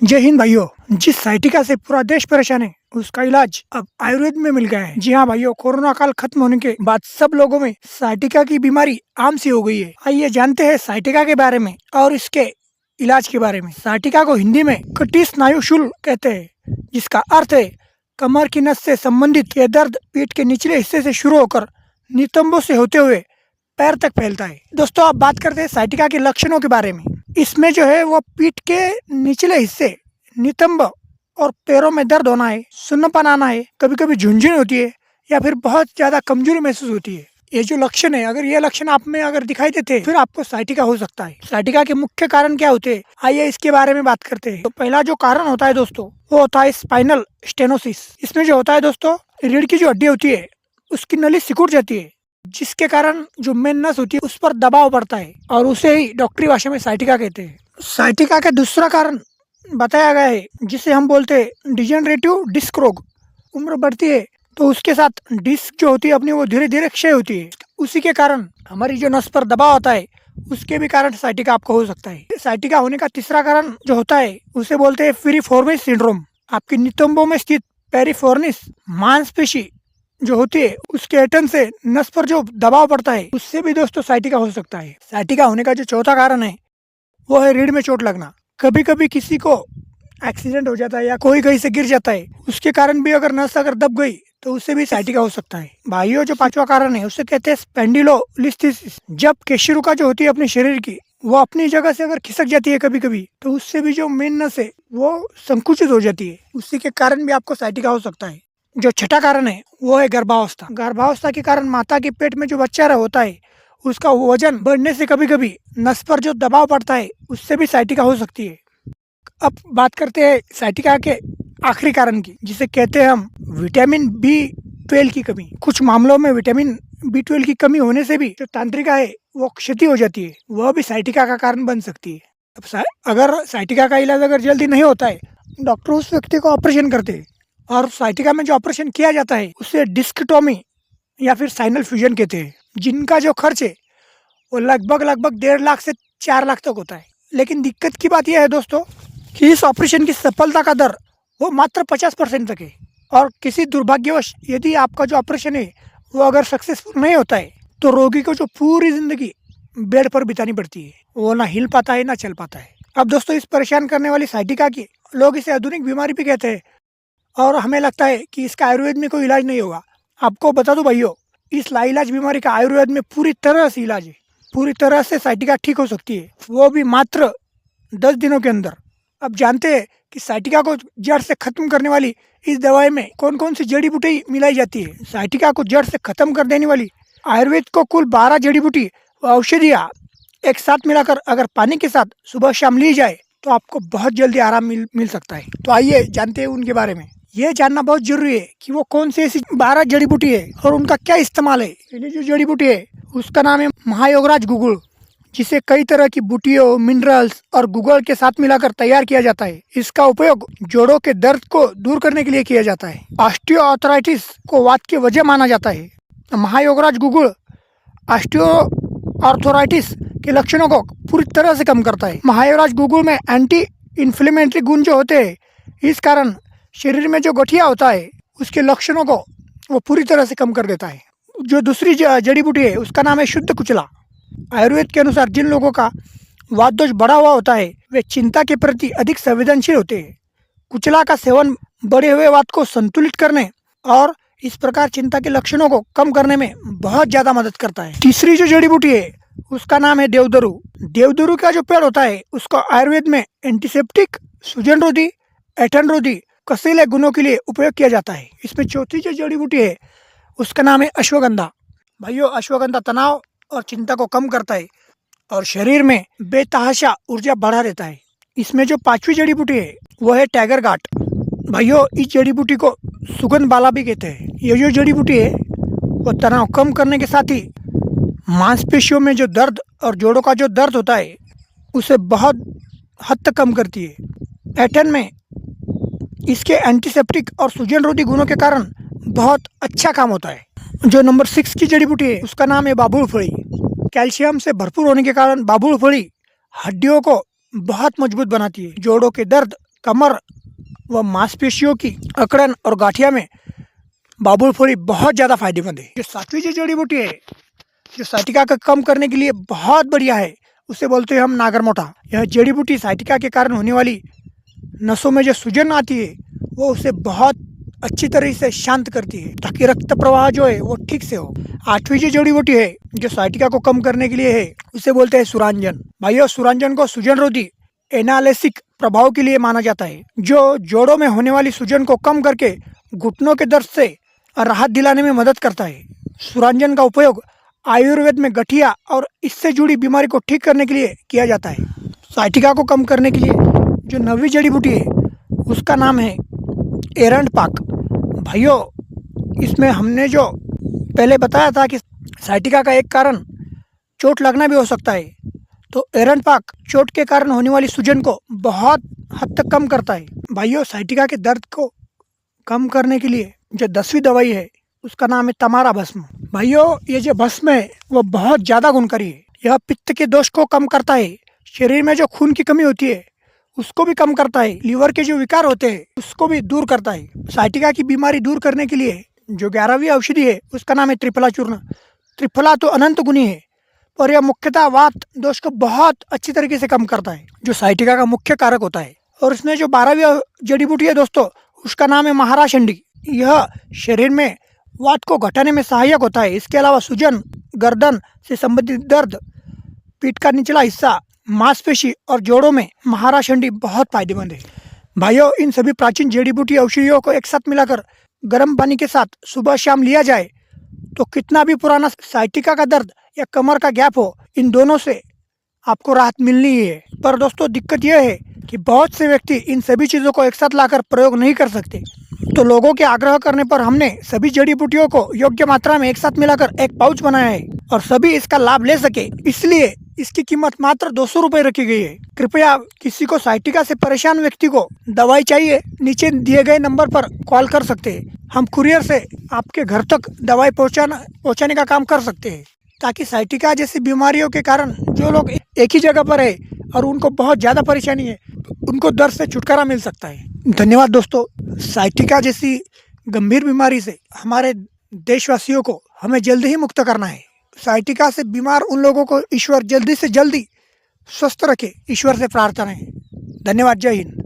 जय हिंद भाइयों। जिस साइटिका से पूरा देश परेशान है उसका इलाज अब आयुर्वेद में मिल गया है। जी हाँ भाइयों, कोरोना काल खत्म होने के बाद सब लोगों में साइटिका की बीमारी आम सी हो गई है। आइए जानते हैं साइटिका के बारे में और इसके इलाज के बारे में। साइटिका को हिंदी में कटी स्नायु शूल कहते हैं, जिसका अर्थ है कमर की नस से संबंधित ये दर्द पीठ के निचले हिस्से से शुरू होकर नितंबों से होते हुए पैर तक फैलता है। दोस्तों, अब बात करते हैं साइटिका के लक्षणों के बारे में। इसमें जो है वो पीठ के निचले हिस्से, नितंब और पैरों में दर्द होना है, सुन्नपन आना है, कभी कभी झुंझुन होती है या फिर बहुत ज्यादा कमजोरी महसूस होती है। ये जो लक्षण है, अगर ये लक्षण आप में अगर दिखाई देते हैं फिर आपको साइटिका हो सकता है। साइटिका के मुख्य कारण क्या होते हैं, आइए इसके बारे में बात करते हैं। तो पहला जो कारण होता है दोस्तों, वो होता है स्पाइनल स्टेनोसिस। इसमें जो होता है दोस्तों, रीढ़ की जो हड्डी होती है उसकी नली सिकुड़ जाती है, जिसके कारण जो मेन नस होती है उस पर दबाव पड़ता है और उसे ही डॉक्टरी भाषा में साइटिका कहते हैं। साइटिका का दूसरा कारण बताया गया है जिसे हम बोलते हैं डिजेनरेटिव डिस्क रोग। उम्र बढ़ती है तो उसके साथ डिस्क जो होती है अपनी वो धीरे धीरे क्षय होती है। उसी के कारण हमारी जो नस पर दबाव आता है उसके भी कारण साइटिका आपको हो सकता है। साइटिका होने का तीसरा कारण जो होता है उसे बोलते हैं पेरिफॉर्मिस सिंड्रोम। आपकी नितंबों में स्थित पेरिफॉर्मिस मांसपेशी जो होती है उसके ऐंठन से नस पर जो दबाव पड़ता है उससे भी दोस्तों साइटिका हो सकता है। साइटिका होने का जो चौथा कारण है वो है रीढ़ में चोट लगना। कभी कभी किसी को एक्सीडेंट हो जाता है या कोई कहीं से गिर जाता है, उसके कारण भी अगर नस अगर दब गई तो उससे भी साइटिका हो सकता है। भाइयों, जो पांचवा कारण है उसे कहते हैं स्पेंडिलोलिस्थेसिस। जब केशिरुका जो होती है अपने शरीर की वो अपनी जगह से अगर खिसक जाती है कभी कभी, तो उससे भी जो मेन नस है वो संकुचित हो जाती है, उसी के कारण भी आपको साइटिका हो सकता है। जो छठा कारण है वो है गर्भावस्था। गर्भावस्था के कारण माता के पेट में जो बच्चा होता है उसका वजन बढ़ने से कभी कभी नस पर जो दबाव पड़ता है उससे भी साइटिका हो सकती है। अब बात करते हैं साइटिका के आखिरी कारण की, जिसे कहते हैं हम विटामिन B12 की कमी। कुछ मामलों में विटामिन B12 की कमी होने से भी जो तंत्रिका है वो क्षति हो जाती है, वह भी साइटिका का कारण बन सकती है। अब अगर साइटिका का इलाज अगर जल्दी नहीं होता है, डॉक्टर उस व्यक्ति को ऑपरेशन करते हैं और साइटिका में जो ऑपरेशन किया जाता है उसे डिस्कटोमी या फिर साइनल फ्यूजन कहते हैं, जिनका जो खर्च है वो लगभग 1.5 लाख से 4 लाख तक होता है। लेकिन दिक्कत की बात यह है दोस्तों कि इस ऑपरेशन की सफलता का दर वो मात्र 50% तक है। और किसी दुर्भाग्यवश यदि आपका जो ऑपरेशन है वो अगर सक्सेसफुल नहीं होता है तो रोगी को जो पूरी जिंदगी बेड पर बितानी पड़ती है, वो ना हिल पाता है ना चल पाता है। अब दोस्तों, इस परेशान करने वाली साइटिका की लोग इसे आधुनिक बीमारी भी कहते हैं और हमें लगता है कि इसका आयुर्वेद में कोई इलाज नहीं होगा। आपको बता दूं भाइयों, इस लाइलाज बीमारी का आयुर्वेद में पूरी तरह से इलाज है। पूरी तरह से साइटिका ठीक हो सकती है, वो भी मात्र 10 दिनों के अंदर। अब जानते हैं कि साइटिका को जड़ से खत्म करने वाली इस दवाई में कौन कौन सी जड़ी बूटी मिलाई जाती है। साइटिका को जड़ से खत्म कर देने वाली आयुर्वेद को कुल 12 जड़ी बूटी व औषधियाँ एक साथ मिलाकर अगर पानी के साथ सुबह शाम ली जाए तो आपको बहुत जल्दी आराम मिल सकता है। तो आइए जानते हैं उनके बारे में। ये जानना बहुत जरूरी है कि वो कौन सी ऐसी 12 जड़ी बूटी है और उनका क्या इस्तेमाल है। पहली जो जड़ी बूटी है उसका नाम है महायोगराज गुगुल, जिसे कई तरह की बूटियों, मिनरल्स और गुगल के साथ मिलाकर तैयार किया जाता है। इसका उपयोग जोड़ों के दर्द को दूर करने के लिए किया जाता है। ऑस्टियोआर्थराइटिस को वात की वजह माना जाता है। महायोगराज गुगुल ऑस्टियोआर्थराइटिस के लक्षणों को पूरी तरह से कम करता है। महायोगराज गुगुल में एंटी इन्फ्लेमेटरी गुण जो होते हैं, इस कारण शरीर में जो गठिया होता है उसके लक्षणों को वो पूरी तरह से कम कर देता है। जो दूसरी जड़ी बूटी है उसका नाम है शुद्ध कुचला। आयुर्वेद के अनुसार जिन लोगों का वात दोष बढ़ा हुआ होता है वे चिंता के प्रति अधिक संवेदनशील होते हैं। कुचला का सेवन बढ़े हुए वात को संतुलित करने और इस प्रकार चिंता के लक्षणों को कम करने में बहुत ज्यादा मदद करता है। तीसरी जो जड़ी बूटी है उसका नाम है देवदारू। देवदारू का जो पेड़ होता है उसको आयुर्वेद में एंटीसेप्टिक, सूजन रोधी, ऐंठन रोधी, कसीले गुणों के लिए उपयोग किया जाता है। इसमें चौथी जो जड़ी बूटी है उसका नाम है अश्वगंधा। भाइयों, अश्वगंधा तनाव और चिंता को कम करता है और शरीर में बेतहाशा ऊर्जा बढ़ा देता है। इसमें जो पांचवी जड़ी बूटी है वो है टाइगर घाट। भाइयों, इस जड़ी बूटी को सुगंध बाला भी कहते हैं। ये जो जड़ी बूटी है वो तनाव कम करने के साथ ही मांसपेशियों में जो दर्द और जोड़ों का जो दर्द होता है उसे बहुत हद तक कम करती है। ऐंठन में इसके एंटीसेप्टिक और सूजन रोधी गुणों के कारण बहुत अच्छा काम होता है। जो नंबर 6 की जड़ी बूटी है उसका नाम है बाबुल फली। कैल्शियम से भरपूर होने के कारण बाबुल फली हड्डियों को बहुत मजबूत बनाती है। जोड़ों के दर्द कमर व मांसपेशियों की अकड़न और गाठिया में बाबुल फोड़ी बहुत ज़्यादा फायदेमंद है। जो सातवीं जो जड़ी बूटी है, जो साइटिका का कम करने के लिए बहुत बढ़िया है, उसे बोलते हैं हम नागरमोटा। यह जड़ी बूटी साइटिका के कारण होने वाली नसों में जो सूजन आती है वो उसे बहुत अच्छी तरह से शांत करती है, ताकि रक्त प्रवाह जो है वो ठीक से हो। आठवीं जो जड़ी बूटी है जो साइटिका को कम करने के लिए है, उसे बोलते हैं सुरांजन। भाइयों, सुरांजन को सूजन रोधी एनालेसिक प्रभाव के लिए माना जाता है, जो जोड़ों में होने वाली सूजन को कम करके घुटनों के दर्द से राहत दिलाने में मदद करता है। सुरांजन का उपयोग आयुर्वेद में गठिया और इससे जुड़ी बीमारी को ठीक करने के लिए किया जाता है। साइटिका को कम करने के लिए जो नवीं जड़ी बूटी है उसका नाम है एरंड पाक। भाइयों, इसमें हमने जो पहले बताया था कि साइटिका का एक कारण चोट लगना भी हो सकता है, तो एरंड पाक चोट के कारण होने वाली सूजन को बहुत हद तक कम करता है। भाइयों, साइटिका के दर्द को कम करने के लिए जो 10वीं दवाई है उसका नाम है तमारा भस्म। भाइयों, ये जो भस्म है वो बहुत ज़्यादा गुणकारी है। यह पित्त के दोष को कम करता है, शरीर में जो खून की कमी होती है उसको भी कम करता है, लीवर के जो विकार होते हैं उसको भी दूर करता है। साइटिका की बीमारी दूर करने के लिए जो 11वीं औषधि है उसका नाम है त्रिफला चूर्ण। त्रिफला तो अनंत गुणी है, और यह मुख्यतः वात दोष को बहुत अच्छी तरीके से कम करता है, जो साइटिका का मुख्य कारक होता है। और इसमें जो 12वीं जड़ी बूटी है दोस्तों, उसका नाम है महाराशंडी। यह शरीर में वात को घटाने में सहायक होता है। इसके अलावा सूजन, गर्दन से संबंधित दर्द, पीठ का निचला हिस्सा, मांसपेशी और जोड़ों में महाराशंडी बहुत फायदेमंद है। भाइयों, इन सभी प्राचीन जड़ी बूटी औषधियों को एक साथ मिलाकर गर्म पानी के साथ सुबह शाम लिया जाए तो कितना भी पुराना साइटिका का दर्द या कमर का गैप हो, इन दोनों से आपको राहत मिलनी ही है। पर दोस्तों, दिक्कत यह है कि बहुत से व्यक्ति इन सभी चीज़ों को एक साथ लाकर प्रयोग नहीं कर सकते, तो लोगों के आग्रह करने पर हमने सभी जड़ी बूटियों को योग्य मात्रा में एक साथ मिलाकर एक पाउच बनाया है और सभी इसका लाभ ले सके, इसलिए इसकी कीमत मात्र 200 रुपये रखी गई है। कृपया किसी को साइटिका से परेशान व्यक्ति को दवाई चाहिए, नीचे दिए गए नंबर पर कॉल कर सकते हैं। हम कुरियर से आपके घर तक दवाई पहुँचाने का काम कर सकते हैं, ताकि साइटिका जैसी बीमारियों के कारण जो लोग एक ही जगह पर है और उनको बहुत ज़्यादा परेशानी है, उनको दर्द से छुटकारा मिल सकता है। धन्यवाद दोस्तों। साइटिका जैसी गंभीर बीमारी से हमारे देशवासियों को हमें जल्दी ही मुक्त करना है। साइटिका से बीमार उन लोगों को ईश्वर जल्दी से जल्दी स्वस्थ रखे, ईश्वर से प्रार्थना है। धन्यवाद। जय हिंद।